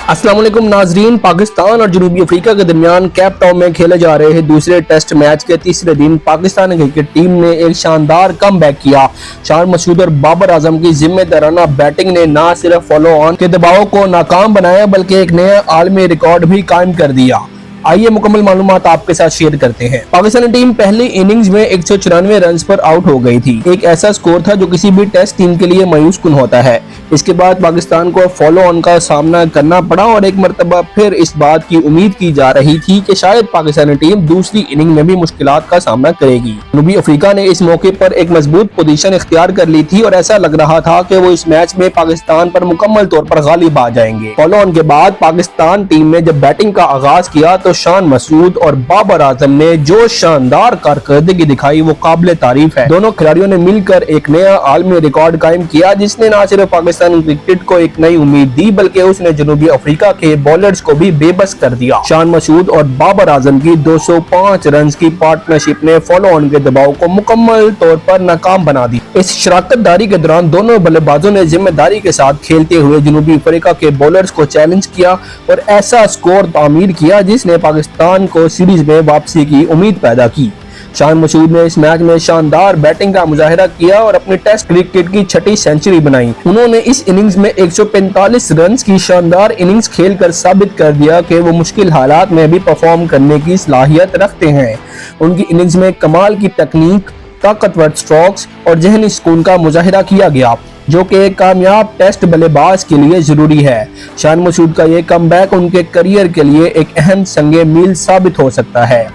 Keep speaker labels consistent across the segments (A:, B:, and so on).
A: अस्सलाम वालेकुम नाजरीन। पाकिस्तान और जनूबी अफ्रीका के दरमियान केप टाउन में खेले जा रहे दूसरे टेस्ट मैच के तीसरे दिन पाकिस्तान क्रिकेट टीम ने एक शानदार कमबैक किया। शान मसूद और बाबर आजम की जिम्मेदाराना बैटिंग ने न सिर्फ फॉलो ऑन के दबाव को नाकाम बनाया बल्कि एक नया आलमी रिकॉर्ड भी कायम कर दिया। आइए मुकम्मल मालूमात आपके साथ शेयर करते हैं। पाकिस्तानी टीम पहली इनिंग्स में 194 रन पर आउट हो गई थी। एक ऐसा स्कोर था जो किसी भी टेस्ट टीम के लिए मायूस कुन होता है। इसके बाद पाकिस्तान को फॉलो ऑन का सामना करना पड़ा और एक मरतबा फिर इस बात की उम्मीद की जा रही थी कि शायद पाकिस्तानी टीम दूसरी इनिंग में भी मुश्किलात का सामना करेगी। जनूबी अफ्रीका ने इस मौके पर एक मजबूत पोजीशन इख्तियार कर ली थी और ऐसा लग रहा था कि वो इस मैच में पाकिस्तान पर मुकम्मल तौर पर गालिब आ जाएंगे। फॉलो ऑन के बाद पाकिस्तान टीम ने जब बैटिंग का आगाज किया तो शान मसूद और बाबर आजम ने जो शानदार कारकर्दगी दिखाई वो काबिल तारीफ है। दोनों खिलाड़ियों ने मिलकर एक नया आलमी रिकॉर्ड कायम किया जिसने न सिर्फ पाकिस्तानी क्रिकेट को एक नई उम्मीद दी बल्कि उसने जनूबी अफ्रीका के बॉलर्स को भी बेबस कर दिया। शान मसूद और बाबर आजम की 205 रन की पार्टनरशिप ने फॉलो ऑन के दबाव को मुकम्मल तौर पर नाकाम बना दी। इस शराकतदारी के दौरान दोनों बल्लेबाजों ने जिम्मेदारी के साथ खेलते हुए जनूबी अफ्रीका के बॉलर्स को चैलेंज किया और ऐसा स्कोर तामीर किया जिसने पाकिस्तान को सीरीज में वापसी की उम्मीद पैदा की। शान मसूद ने इस मैच में शानदार बैटिंग का मुजाहिरा किया और अपनी टेस्ट क्रिकेट की छठी सेंचुरी बनाई। उन्होंने इस इनिंग्स में 145 रन की शानदार इनिंग्स खेलकर साबित कर दिया कि वो मुश्किल हालात में भी परफॉर्म करने की सलाहियत रखते हैं। उनकी इनिंग्स में कमाल की तकनीक, ताकतवर स्ट्रोक्स और जहनी सुकून का मुजाहिरा किया गया जो कि एक कामयाब टेस्ट बल्लेबाज के लिए जरूरी है। शान मसूद का ये कमबैक उनके करियर के लिए एक अहम संगे मील साबित हो सकता है।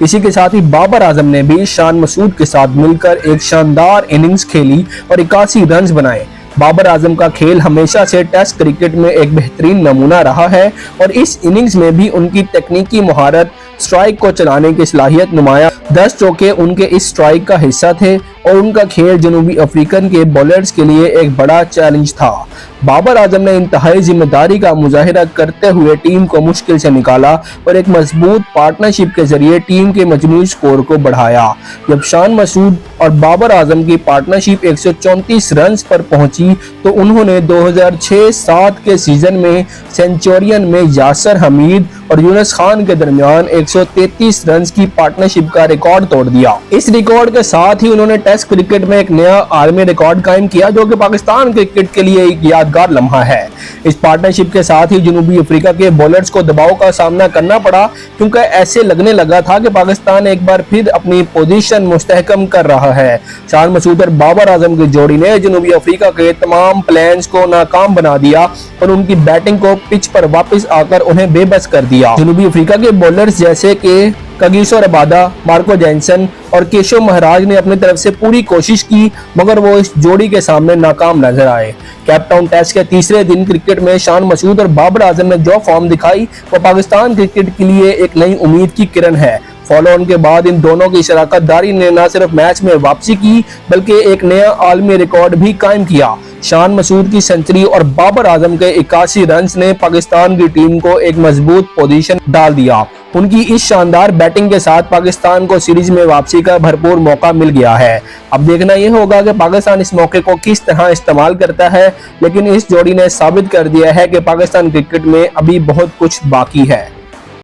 A: इसी के साथ ही बाबर आजम ने भी शान मसूद के साथ मिलकर एक शानदार इनिंग्स खेली और 81 रन बनाए। बाबर आजम का खेल हमेशा से टेस्ट क्रिकेट में एक बेहतरीन नमूना रहा है और इस इनिंग्स में भी उनकी तकनीकी महारत, स्ट्राइक को चलाने की सलाहियत नुमाया। 10 चौके उनके इस स्ट्राइक का हिस्सा थे और उनका खेल जनूबी अफ्रीकन के बॉलर्स के लिए एक बड़ा चैलेंज था। बाबर आजम ने इंतहाई जिम्मेदारी का मुजाहिरा करते हुए टीम को मुश्किल से निकाला और एक मजबूत पार्टनरशिप के जरिए टीम के मजमूई स्कोर को बढ़ाया। जब शान मसूद और बाबर आजम की पार्टनरशिप 134 रन पर पहुंची तो उन्होंने 2006-07 के सीजन में सेंचुरियन में यासर हमीद और यूनुस खान के दरमियान 133 रन की पार्टनरशिप का रिकॉर्ड तोड़ दिया। इस रिकॉर्ड के साथ ही उन्होंने टेस्ट क्रिकेट में एक नया आलमी रिकॉर्ड कायम किया जो कि पाकिस्तान क्रिकेट के लिए एक यादगार लम्हा है। इस पार्टनरशिप के साथ ही जनूबी अफ्रीका के बॉलर्स को दबाव का सामना करना पड़ा क्योंकि ऐसे लगने लगा था कि पाकिस्तान एक बार फिर अपनी पोजीशन मुस्तहकम कर रहा है। शान मसूद और बाबर आजम की जोड़ी ने जनूबी अफ्रीका के तमाम प्लान्स को नाकाम बना दिया और उनकी बैटिंग को पिच पर वापस आकर उन्हें बेबस कर दिया। जनूबी अफ्रीका के बॉलर्स जैसे कि कगिसो रबादा, मार्को जैनसन और केशव महाराज ने अपनी तरफ से पूरी कोशिश की मगर वो इस जोड़ी के सामने नाकाम नजर आए। केप टाउन टेस्ट के तीसरे दिन क्रिकेट में शान मसूद और बाबर आजम ने जो फॉर्म दिखाई वो पाकिस्तान क्रिकेट के लिए एक नई उम्मीद की किरण है। फॉलो ऑन के बाद इन दोनों की शराकतदारी ने न सिर्फ मैच में वापसी की बल्कि एक नया आलमी रिकॉर्ड भी कायम किया। शान मसूद की सेंचुरी और बाबर आजम के 81 रन ने पाकिस्तान की टीम को एक मजबूत पोजीशन डाल दिया। उनकी इस शानदार बैटिंग के साथ पाकिस्तान को सीरीज में वापसी का भरपूर मौका मिल गया है। अब देखना यह होगा कि पाकिस्तान इस मौके को किस तरह इस्तेमाल करता है, लेकिन इस जोड़ी ने साबित कर दिया है कि पाकिस्तान क्रिकेट में अभी बहुत कुछ बाकी है।